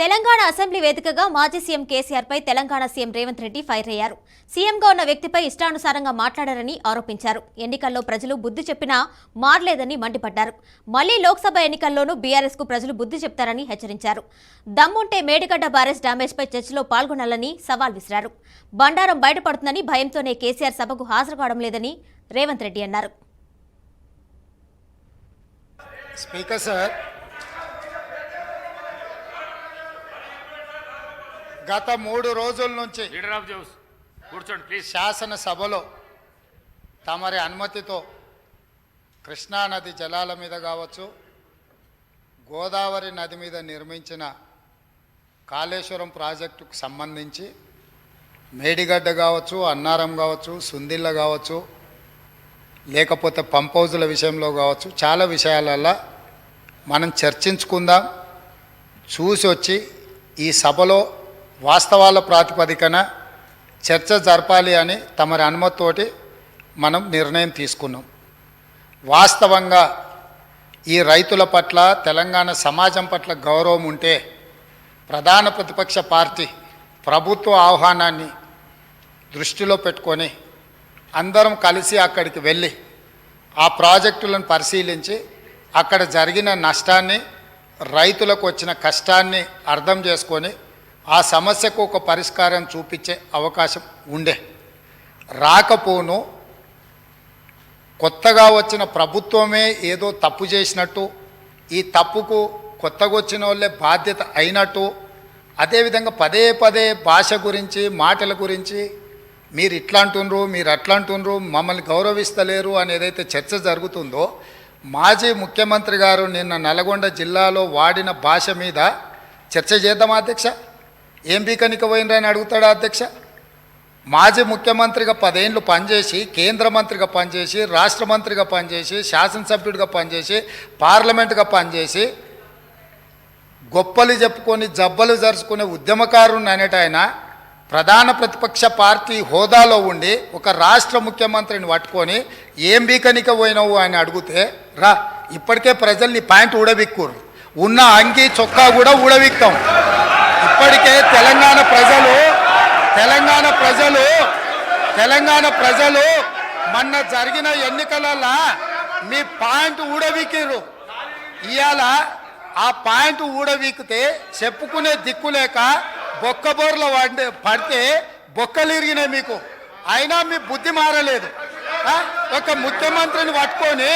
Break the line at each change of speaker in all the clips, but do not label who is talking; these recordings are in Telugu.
తెలంగాణ అసెంబ్లీ వేదికగా మాజీ సీఎం కేసీఆర్ పై తెలంగాణ సీఎం రేవంత్ రెడ్డి ఫైర్ అయ్యారు. సీఎంగా ఉన్న వ్యక్తిపై ఇష్టానుసారంగా మాట్లాడారని ఆరోపించారు. ఎన్నికల్లో ప్రజలు బుద్ధి చెప్పినా మారలేదని మండిపడ్డారు. మళ్లీ లోక్సభ ఎన్నికల్లోనూ బీఆర్ఎస్ కు ప్రజలు బుద్ధి చెప్తారని హెచ్చరించారు. దమ్ముంటే మేడిగడ్డ బ్యారేజ్ డ్యామేజ్ పై చర్చలో పాల్గొనాలని సవాల్ విసిరారు. బండారం బయటపడుతుందని భయంతోనే కేసీఆర్ సభకు హాజరు కావడం లేదని రేవంత్ రెడ్డి అన్నారు.
స్పీకర్ సార్, గత 3 రోజుల నుంచి శాసనసభలో తమరి అనుమతితో కృష్ణానది జలాల మీద కావచ్చు, గోదావరి నది మీద నిర్మించిన కాళేశ్వరం ప్రాజెక్టుకు సంబంధించి మేడిగడ్డ కావచ్చు, అన్నారం కావచ్చు, సుందిళ్ళ కావచ్చు, లేకపోతే పంప్ హౌజుల విషయంలో కావచ్చు, చాలా విషయాలల్లో మనం చర్చించుకుందాం. చూసి వచ్చి ఈ సభలో వాస్తవాల ప్రాతిపదికన చర్చ జరపాలి అని తమరి అనుమతితోటి మనం నిర్ణయం తీసుకున్నాం. వాస్తవంగా ఈ రైతుల పట్ల, తెలంగాణ సమాజం పట్ల గౌరవం ఉంటే ప్రధాన ప్రతిపక్ష పార్టీ ప్రభుత్వ ఆహ్వానాన్ని దృష్టిలో పెట్టుకొని అందరం కలిసి అక్కడికి వెళ్ళి ఆ ప్రాజెక్టులను పరిశీలించి అక్కడ జరిగిన నష్టాన్ని, రైతులకు వచ్చిన కష్టాన్ని అర్థం చేసుకొని ఆ సమస్యకు ఒక పరిష్కారం చూపించే అవకాశం ఉండే. రాకపోను కొత్తగా వచ్చిన ప్రభుత్వమే ఏదో తప్పు చేసినట్టు, ఈ తప్పుకు కొత్తగా వచ్చిన వాళ్ళే బాధ్యత అయినట్టు, అదేవిధంగా పదే పదే భాష గురించి, మాటల గురించి మీరు ఇట్లా అంటున్నారు, మీరు అట్లా అంటున్నారు, మమ్మల్ని గౌరవిస్తలేరు అని ఏదైతే చర్చ జరుగుతుందో, మాజీ ముఖ్యమంత్రి గారు నిన్న నల్గొండ జిల్లాలో వాడిన భాష మీద చర్చ చేద్దామా అధ్యక్ష? ఏం బీకనిక పోయినరని అడుగుతాడా అధ్యక్ష? మాజీ ముఖ్యమంత్రిగా 10 ఏళ్ళు పనిచేసి, కేంద్ర మంత్రిగా పనిచేసి, రాష్ట్ర మంత్రిగా పనిచేసి, శాసనసభ్యుడిగా పనిచేసి, పార్లమెంటుగా పనిచేసి, గొప్పలు చెప్పుకొని జబ్బలు జరుచుకునే ఉద్యమకారుని అనేట ఆయన ప్రధాన ప్రతిపక్ష పార్టీ హోదాలో ఉండి ఒక రాష్ట్ర ముఖ్యమంత్రిని పట్టుకొని ఏం బీకనిక పోయినావు అని అడిగితే, రా ఇప్పటికే ప్రజల్ని పాయింట్ ఊడబిక్కురు, ఉన్న అంగి చొక్కా కూడా ఊడబిక్తాం. ఇప్పటికే తెలంగాణ ప్రజలు మొన్న జరిగిన ఎన్నికలలో మీ పాయింట్ ఊడబిక్కిరు. ఇవాళ ఆ పాయింట్ ఊడబీకితే చెప్పుకునే దిక్కులేక బొక్కబోర్ల పడితే బొక్కలు ఇరిగినాయి మీకు. అయినా మీ బుద్ధి మారలేదు. ఒక ముఖ్యమంత్రిని పట్టుకొని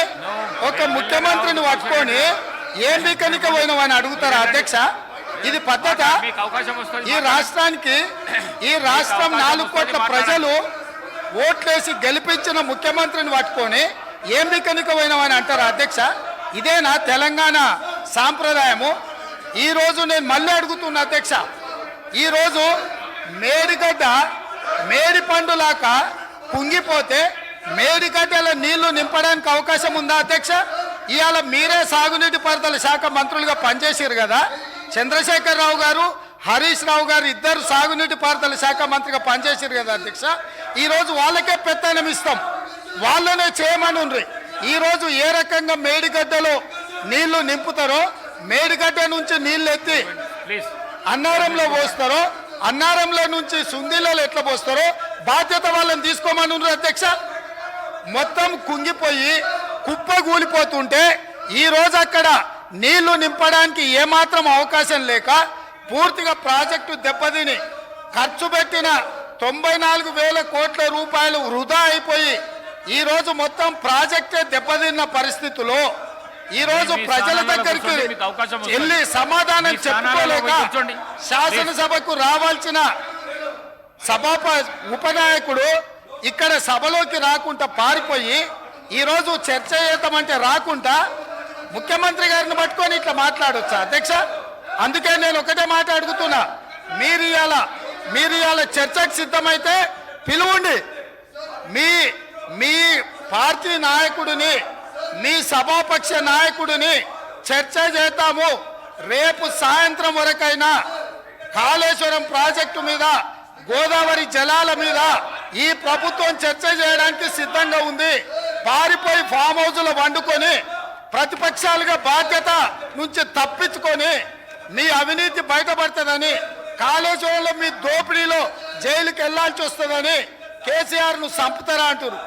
ఏం బీకనిక పోయినావని అడుగుతారా అధ్యక్ష? ఇది పద్ధత? ఈ రాష్ట్రం 4 కోట్ల ప్రజలు ఓట్లేసి గెలిపించిన ముఖ్యమంత్రిని పట్టుకొని ఏం బీకనిక పోయినావని అంటారా అధ్యక్ష? ఇదేనా తెలంగాణ సాంప్రదాయము? ఈరోజు నేను మళ్ళీ అడుగుతున్నా అధ్యక్ష, ఈరోజు మేడిగడ్డ మేడి పండులాక కుంగిపోతే మేడిగడ్డల నీళ్లు నింపడానికి అవకాశం ఉందా అధ్యక్ష? ఇవాళ మీరే సాగునీటి పారుదల శాఖ మంత్రులుగా పనిచేసారు కదా. చంద్రశేఖరరావు గారు, హరీష్ రావు గారు ఇద్దరు సాగునీటి పారుదల శాఖ మంత్రిగా పనిచేసారు కదా అధ్యక్ష. ఈరోజు వాళ్ళకే పెత్తనం ఇస్తాం, వాళ్ళనే చేయమని ఉండ్రి. ఈరోజు ఏ రకంగా మేడిగడ్డలో నీళ్లు నింపుతారో, మేడిగడ్డ నుంచి నీళ్ళు ఎత్తి అన్నారంలో పోస్తారో, అన్నారంలో నుంచి సుందిలలో ఎట్లా పోస్తారో బాధ్యత వాళ్ళని తీసుకోమని ఉండ్రి అధ్యక్ష. మొత్తం కుంగిపోయి కుప్ప కూలిపోతుంటే ఈరోజు అక్కడ నీళ్లు నింపడానికి ఏమాత్రం అవకాశం లేక పూర్తిగా ప్రాజెక్టు దెబ్బతిని ఖర్చు పెట్టిన 94,000 కోట్ల రూపాయలు వృధా అయిపోయి ఈరోజు మొత్తం ప్రాజెక్టే దెబ్బతిన్న పరిస్థితుల్లో ఈరోజు ప్రజల దగ్గరికి వెళ్ళి సమాధానం చెప్పుకోలేక శాసనసభకు రావాల్సిన ఉపనాయకుడు ఇక్కడ సభలోకి రాకుండా పారిపోయి ఈరోజు చర్చ చేద్దామంటే రాకుండా ముఖ్యమంత్రి గారిని పట్టుకొని ఇట్లా మాట్లాడొచ్చా అధ్యక్ష? అందుకే నేను ఒకటే మాట అడుగుతున్నా, మీరు ఇవాళ చర్చకు సిద్ధమైతే పిలువండి. మీ పార్టీ నాయకుడిని, మీ సభాపక్ష నాయకుడిని చర్చ చేద్దాము. రేపు సాయంత్రం వరకైనా కాళేశ్వరం ప్రాజెక్టు మీద, గోదావరి జలాల మీద ఈ ప్రభుత్వం చర్చ చేయడానికి సిద్ధంగా ఉంది. పారిపోయి ఫామ్ హౌస్లో వండుకొని ప్రతిపక్షాలుగా బాధ్యత నుంచి తప్పించుకొని మీ అవినీతి బయటపడుతుందని, కాళేశ్వరంలో మీ దోపిడీలో జైలుకి వెళ్లాల్సి వస్తుందని కేసీఆర్ ను చంపుతారా అంటారు.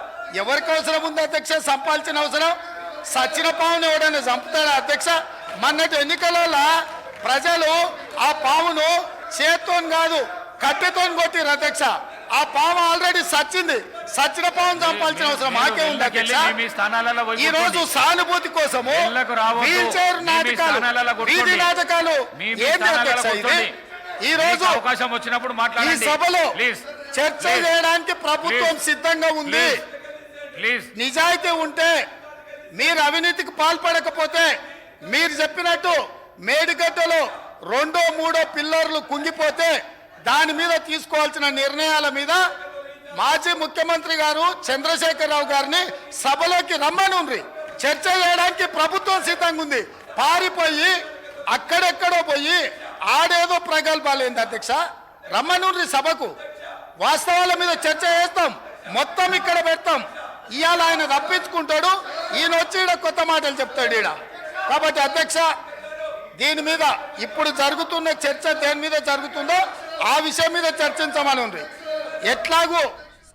ఎవరికి అవసరం ఉంది అధ్యక్ష చంపాల్సిన అవసరం? సచిన పావును ఎవడైనా చంపుతారా అధ్యక్ష? మొన్నటి ఎన్నికలలో ప్రజలు ఆ పావును చేత్తో కాదు కట్టెతో కొట్టిరు అధ్యక్ష. ఆ పాము ఆల్రెడీ సచ్చింది. సచిన పావును చంపాల్సిన అవసరం మాకే ఉంది అధ్యక్ష. ఈ రోజు సానుభూతి కోసము వీల్ చైర్ నాటకాలు, వీధి నాటకాలు ఏంటి అధ్యక్ష ఇది? ఈ రోజు
అవకాశం వచ్చినప్పుడు
ఈ సభలో చర్చ చేయడానికి ప్రభుత్వం సిద్ధంగా ఉంది. నిజాయితీ ఉంటే, మీరు అవినీతికి పాల్పడకపోతే, మీరు చెప్పినట్టు మేడిగడ్డలో 2, 3 పిల్లర్లు కుంగిపోతే దాని మీద తీసుకోవాల్సిన నిర్ణయాల మీద మాజీ ముఖ్యమంత్రి గారు చంద్రశేఖరరావు గారిని సభలోకి రమ్మనుండ్రి. చర్చ చేయడానికి ప్రభుత్వం సిద్ధంగా ఉంది. పారిపోయి అక్కడెక్కడో పోయి ఆడేదో ప్రగల్భాలు ఏంది అధ్యక్ష? రమ్మనుండ్రి సభకు. వాస్తవాల మీద చర్చ చేస్తాం, మొత్తం ఇక్కడ పెడతాం. ఇవాళ ఆయన తప్పించుకుంటాడు, ఈయన వచ్చి ఈడ కొత్త మాటలు చెప్తాడు ఈడ. కాబట్టి అధ్యక్ష, దీని మీద ఇప్పుడు జరుగుతున్న చర్చ దేని మీద జరుగుతుందో ఆ విషయం మీద చర్చించమని ఉంది. ఎట్లాగూ